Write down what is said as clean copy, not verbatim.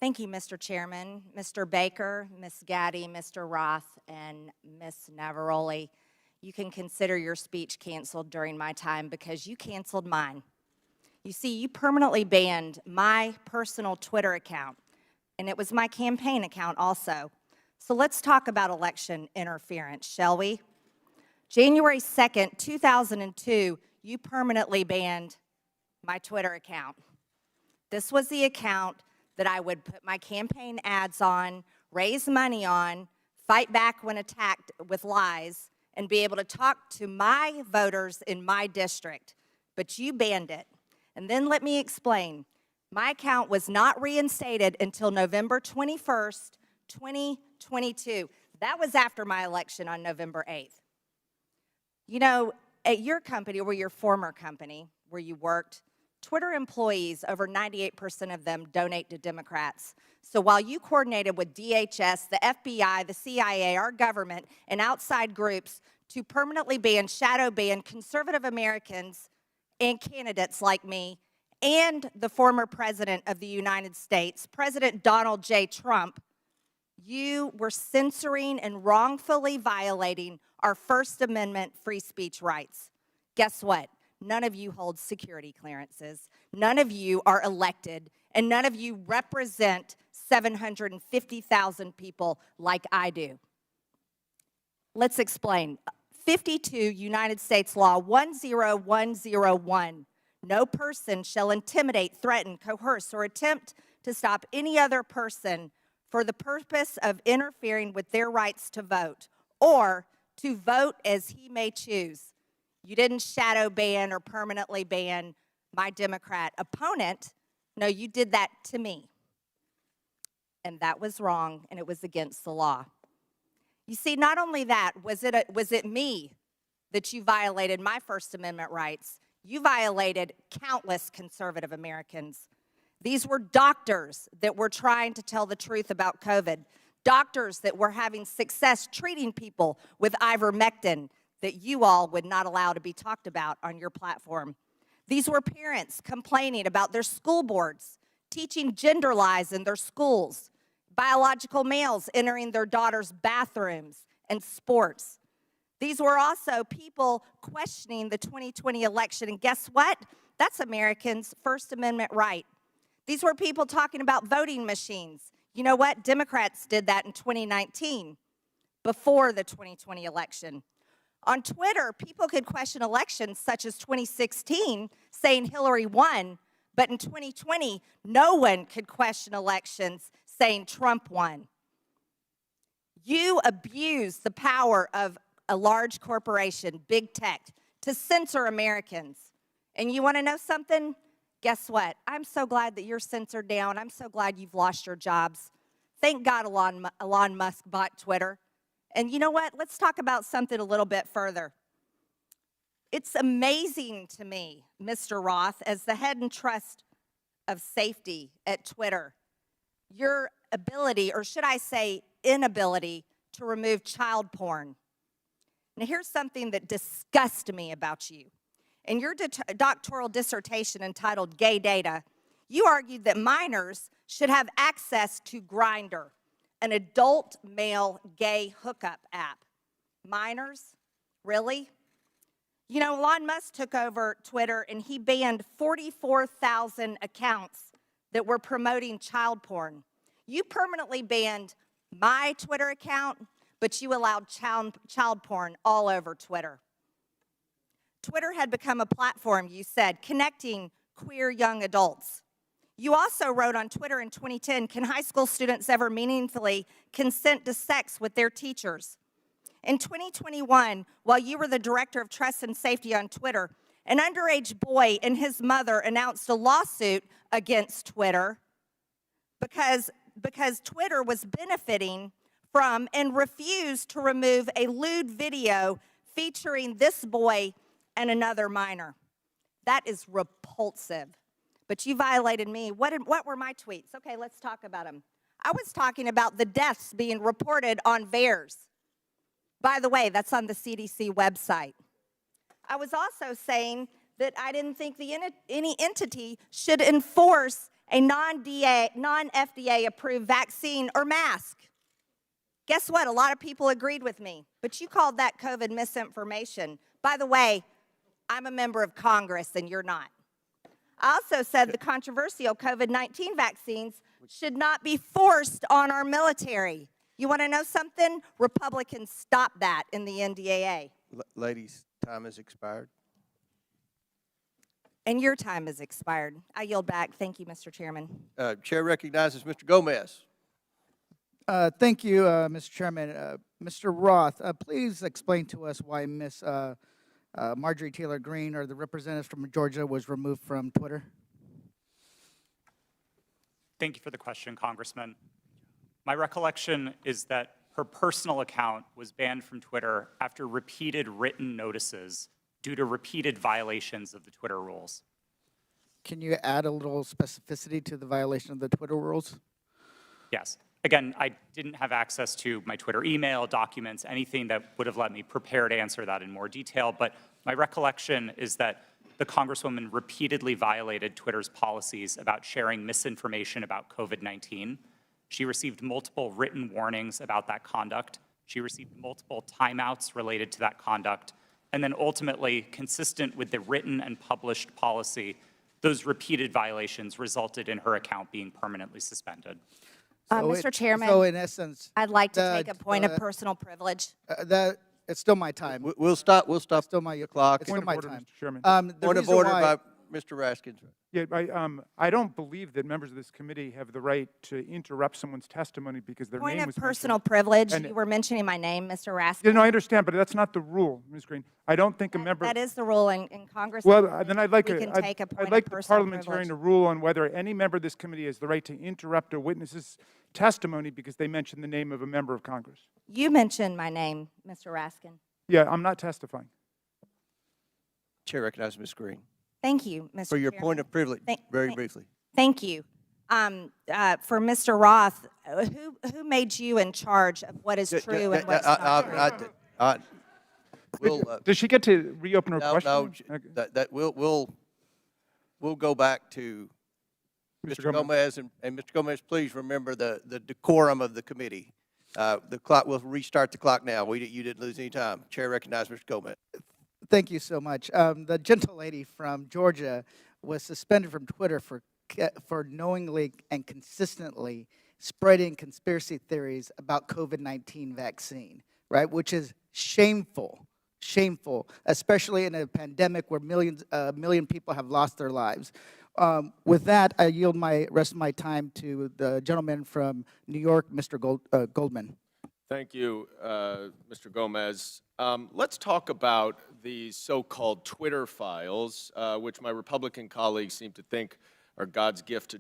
Thank you, Mr. Chairman, Mr. Baker, Ms. Gaddy, Mr. Roth, and Ms. Navaroli. You can consider your speech canceled during my time because you canceled mine. You see, you permanently banned my personal Twitter account, and it was my campaign account also. So let's talk about election interference, shall we? January 2nd, 2002, you permanently banned my Twitter account. This was the account that I would put my campaign ads on, raise money on, fight back when attacked with lies, and be able to talk to my voters in my district. But you banned it. And then let me explain. My account was not reinstated until November 21st, 2022. That was after my election on November 8th. You know, at your company or your former company where you worked, Twitter employees, over 98% of them donate to Democrats. So while you coordinated with DHS, the FBI, the CIA, our government, and outside groups to permanently ban, shadow ban conservative Americans and candidates like me and the former president of the United States, President Donald J. Trump, you were censoring and wrongfully violating our First Amendment free speech rights. Guess what? None of you hold security clearances. None of you are elected, and none of you represent 750,000 people like I do. Let's explain. 52 United States Law 10101. No person shall intimidate, threaten, coerce, or attempt to stop any other person for the purpose of interfering with their rights to vote or to vote as he may choose. You didn't shadow ban or permanently ban my Democrat opponent. No, you did that to me. And that was wrong, and it was against the law. You see, not only that, was it me that you violated my First Amendment rights, you violated countless conservative Americans. These were doctors that were trying to tell the truth about COVID, doctors that were having success treating people with ivermectin that you all would not allow to be talked about on your platform. These were parents complaining about their school boards, teaching gender lies in their schools, biological males entering their daughters' bathrooms and sports. These were also people questioning the 2020 election, and guess what? That's Americans' First Amendment right. These were people talking about voting machines. You know what? Democrats did that in 2019, before the 2020 election. On Twitter, people could question elections such as 2016, saying Hillary won, but in 2020, no one could question elections saying Trump won. You abused the power of a large corporation, big tech, to censor Americans. And you want to know something? Guess what? I'm so glad that you're censored down. I'm so glad you've lost your jobs. Thank God Elon Musk bought Twitter. And you know what? Let's talk about something a little bit further. It's amazing to me, Mr. Roth, as the head and trust of safety at Twitter, your ability, or should I say inability, to remove child porn. Now, here's something that disgusts me about you. In your doctoral dissertation entitled Gay Data, you argued that minors should have access to Grindr, an adult male gay hookup app. Minors? Really? You know, Elon Musk took over Twitter and he banned 44,000 accounts that were promoting child porn. You permanently banned my Twitter account, but you allowed child porn all over Twitter. Twitter had become a platform, you said, connecting queer young adults. You also wrote on Twitter in 2010, can high school students ever meaningfully consent to sex with their teachers? In 2021, while you were the director of trust and safety on Twitter, an underage boy and his mother announced a lawsuit against Twitter because Twitter was benefiting from and refused to remove a lewd video featuring this boy and another minor. That is repulsive. But you violated me. What were my tweets? Okay, let's talk about them. I was talking about the deaths being reported on VAERS. By the way, that's on the CDC website. I was also saying that I didn't think any entity should enforce a non-FDA approved vaccine or mask. Guess what? A lot of people agreed with me, but you called that COVID misinformation. By the way, I'm a member of Congress and you're not. I also said the controversial COVID-19 vaccines should not be forced on our military. You want to know something? Republicans stopped that in the NDAA. Ladies, time has expired. And your time has expired. I yield back. Thank you, Mr. Chairman. Chair recognizes Mr. Gomez. Thank you, Mr. Chairman. Mr. Roth, please explain to us why Ms. Marjorie Taylor Green, or the representative from Georgia, was removed from Twitter. Thank you for the question, Congressman. My recollection is that her personal account was banned from Twitter after repeated written notices due to repeated violations of the Twitter rules. Can you add a little specificity to the violation of the Twitter rules? Yes. Again, I didn't have access to my Twitter email, documents, anything that would have let me prepare to answer that in more detail, but my recollection is that the Congresswoman repeatedly violated Twitter's policies about sharing misinformation about COVID-19. She received multiple written warnings about that conduct. She received multiple timeouts related to that conduct. And then ultimately, consistent with the written and published policy, those repeated violations resulted in her account being permanently suspended. Mr. Chairman, so in essence, I'd like to take a point of personal privilege. It's still my time. We'll stop. We'll stop. Still my clock. It's still my order, time. Mr. Chairman. Point of order by Mr. Raskins. Yeah, I don't believe that members of this committee have the right to interrupt someone's testimony because their Point name of was personal mentioned. privilege. And- You were mentioning my name, Mr. Raskin. Yeah, no, I understand, but that's not the rule, Ms. Green. I don't think a member. That is the rule in Congress. Well, then I'd like we to. can take a point I'd like of the personal parliamentarian privilege. to rule on whether any member of this committee has the right to interrupt a witness's testimony because they mentioned the name of a member of Congress. You mentioned my name, Mr. Raskin. Yeah, I'm not testifying. Chair recognizes Ms. Green. Thank you, Mr. For your Chairman. point of privilege, very briefly. Thank you. For Mr. Roth, who made you in charge of what is true and what's not true? We'll, Does she get to reopen her no, question? no, Okay. we'll go back to Mr. Gomez, and Mr. Gomez, please remember the decorum of the committee. The clock, we'll restart the clock now. You didn't lose any time. Chair recognizes Mr. Gomez. Thank you so much. The gentle lady from Georgia was suspended from Twitter for knowingly and consistently spreading conspiracy theories about COVID-19 vaccine, right? Which is shameful, especially in a pandemic where a million people have lost their lives. With that, I yield my rest of my time to the gentleman from New York, Mr. Goldman. Thank you, Mr. Gomez. Let's talk about the so-called Twitter files, which my Republican colleagues seem to think are God's gift to